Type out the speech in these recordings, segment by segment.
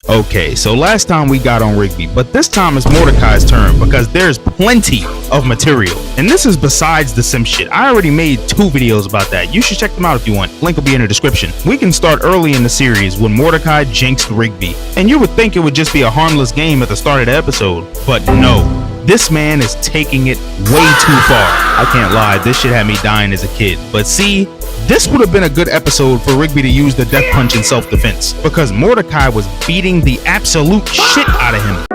Okay, so last time we got on Rigby, but this time it's Mordecai's turn because there's plenty of material. And this is besides the sim shit. I already made 2 videos about that. You should check them out if you want. Link will be in the description. We can start early in the series when Mordecai jinxed Rigby. And you would think it would just be a harmless game at the start of the episode, but no. This man is taking it way too far. I can't lie, this shit had me dying as a kid. But see, this would have been a good episode for Rigby to use the death punch in self-defense, because Mordecai was beating the absolute shit out of him.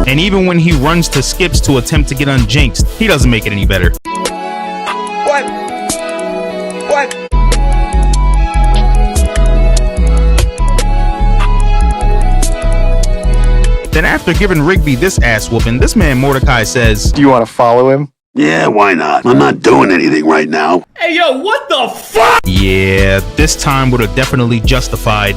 And even when he runs to skips to attempt to get unjinxed, he doesn't make it any better. What? Then after giving Rigby this ass whooping, this man Mordecai says, "Do you want to follow him?" Yeah, why not? I'm not doing anything right now. Hey, yo, what the fuck? Yeah, this time would have definitely justified.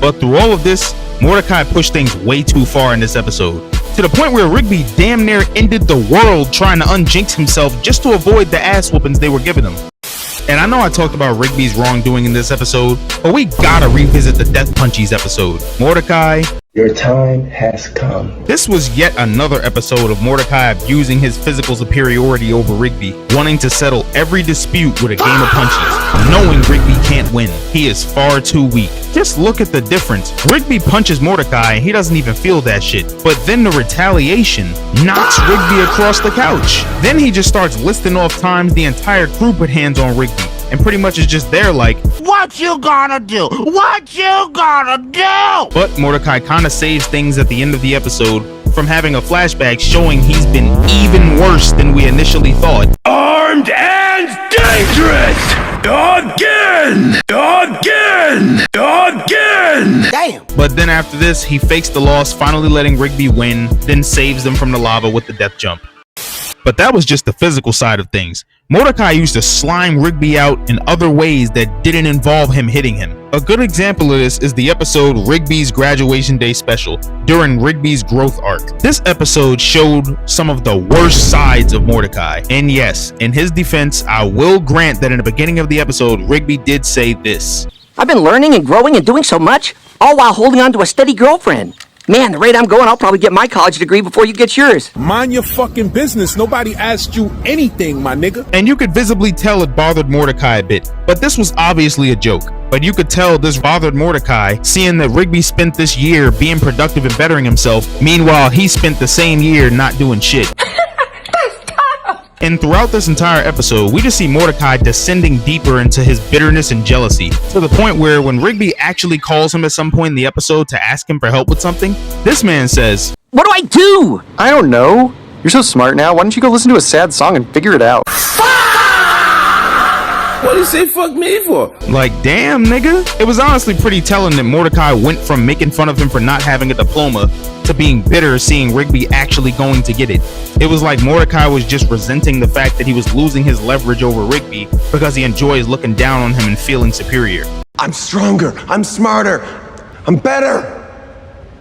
But through all of this, Mordecai pushed things way too far in this episode, to the point where Rigby damn near ended the world trying to unjinx himself just to avoid the ass whoopings they were giving him. And I know I talked about Rigby's wrongdoing in this episode, but we gotta revisit the Death Punchies episode. Mordecai, your time has come. This was yet another episode of Mordecai abusing his physical superiority over Rigby, wanting to settle every dispute with a game of punches, knowing Rigby can't win. He is far too weak. Just look at the difference. Rigby punches Mordecai and he doesn't even feel that shit. But then the retaliation knocks Rigby across the couch. Then he just starts listing off times the entire crew put hands on Rigby, and pretty much is just there like, what you gonna do? What you gonna do? But Mordecai kind of saves things at the end of the episode from having a flashback showing he's been even worse than we initially thought. Armed and dangerous! Again! Again! Again! Damn! But then after this, he fakes the loss, finally letting Rigby win, then saves them from the lava with the death jump. But that was just the physical side of things. Mordecai used to slime Rigby out in other ways that didn't involve him hitting him. A good example of this is the episode Rigby's Graduation Day Special, during Rigby's growth arc. This episode showed some of the worst sides of Mordecai. And yes, in his defense, I will grant that in the beginning of the episode, Rigby did say this. I've been learning and growing and doing so much, all while holding on to a steady girlfriend. Man, the rate I'm going, I'll probably get my college degree before you get yours. Mind your fucking business. Nobody asked you anything, my nigga. And you could visibly tell it bothered Mordecai a bit, but this was obviously a joke. But you could tell this bothered Mordecai, seeing that Rigby spent this year being productive and bettering himself, meanwhile he spent the same year not doing shit. And throughout this entire episode, we just see Mordecai descending deeper into his bitterness and jealousy, to the point where when Rigby actually calls him at some point in the episode to ask him for help with something, this man says, what do I do? I don't know. You're so smart now. Why don't you go listen to a sad song and figure it out? What did you say fuck me for? Like, damn, nigga. It was honestly pretty telling that Mordecai went from making fun of him for not having a diploma to being bitter seeing Rigby actually going to get it. It was like Mordecai was just resenting the fact that he was losing his leverage over Rigby because he enjoys looking down on him and feeling superior. I'm stronger. I'm smarter. I'm better.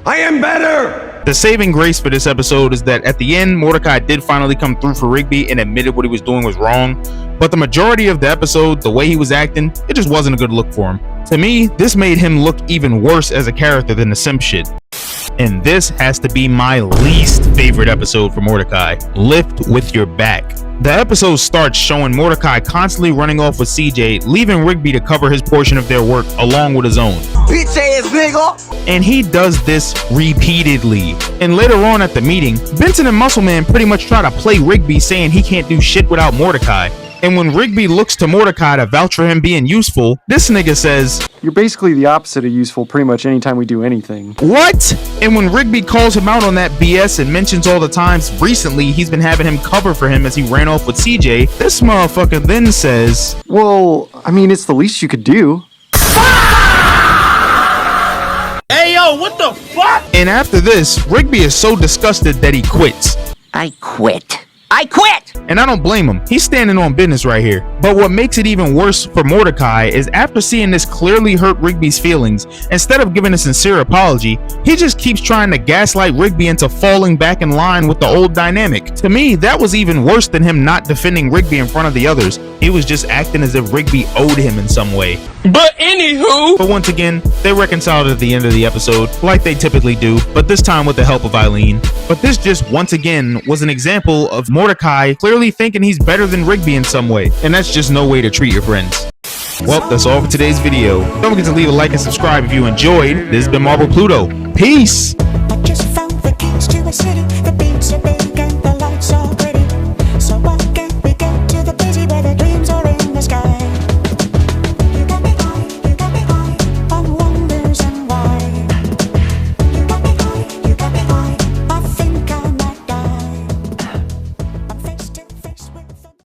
I am better. The saving grace for this episode is that at the end, Mordecai did finally come through for Rigby and admitted what he was doing was wrong. But the majority of the episode, the way he was acting, it just wasn't a good look for him. To me, this made him look even worse as a character than the simp shit. And this has to be my least favorite episode for Mordecai, Lift With Your Back. The episode starts showing Mordecai constantly running off with CJ, leaving Rigby to cover his portion of their work along with his own. Bitch ass nigga! And he does this repeatedly. And later on at the meeting, Benson and Muscleman pretty much try to play Rigby, saying he can't do shit without Mordecai. And when Rigby looks to Mordecai to vouch for him being useful, this nigga says, you're basically the opposite of useful pretty much anytime we do anything. What? And when Rigby calls him out on that BS and mentions all the times recently he's been having him cover for him as he ran off with CJ, this motherfucker then says, well, I mean, it's the least you could do. Hey, yo, what the fuck? And after this, Rigby is so disgusted that he quits. I quit. I quit! And I don't blame him. He's standing on business right here. But what makes it even worse for Mordecai is after seeing this clearly hurt Rigby's feelings, instead of giving a sincere apology, he just keeps trying to gaslight Rigby into falling back in line with the old dynamic. To me, that was even worse than him not defending Rigby in front of the others. He was just acting as if Rigby owed him in some way. But anywho, But once again, they reconciled at the end of the episode, like they typically do, but this time with the help of Eileen. But this just once again was an example of Mordecai clearly thinking he's better than Rigby in some way, and that's just no way to treat your friends. Well, that's all for today's video. Don't forget to leave a like and subscribe if you enjoyed. This has been MarblePluto. Peace!